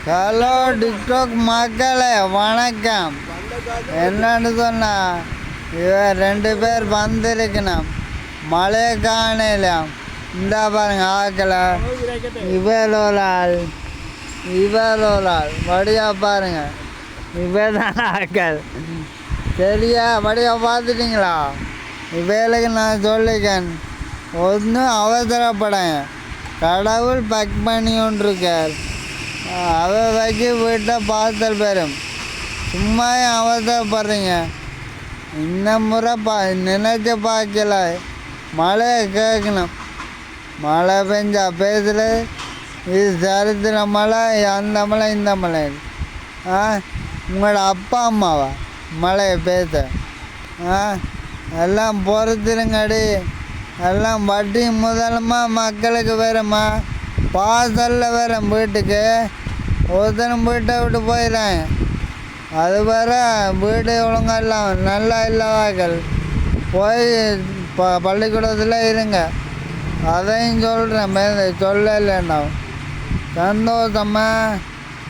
Hello TikTok மக்களே வணக்கம். என்னன்னு சொன்னா ரெண்டு பேர் வந்திருக்கணும் மழையை காணலாம். இந்த பாருங்க ஆக்கல இவரோலால் வடியா பாருங்க இவதான் ஆக்கள் சரியா வடியா பார்த்துட்டிங்களா? இவைகளுக்கு நான் சொல்லிக்கேன் ஒன்றும் அவசரப்படேன். கடவுள் பக் பண்ணி கொண்டிருக்கார். வைக்க வீட்டை பார்த்தல் பெறும். சும்மா அவசரப்படுறீங்க. இந்த முறை நினைச்சு பார்க்கல. மழையை கேட்கணும். மழை பெஞ்சா பேசுகிற இது சரித்திர மழை, அந்த மழை இந்த மழை. உங்களோட அப்பா அம்மாவா மழையை பேச? எல்லாம் பொறுத்துருங்கடி. எல்லாம் வட்டி முதலமா மக்களுக்கு வேறம்மா பாசலில் வேற வீட்டுக்கு ஒருத்தனும் வீட்டை விட்டு போயிடுறேன். அது வேற வீடு ஒழுங்கெல்லாம் நல்லா இல்லாதாக்கள் போய் பள்ளிக்கூடத்தில் இருங்க. அதையும் சொல்கிறேன், சொல்லலைன்னா சந்தோஷமா.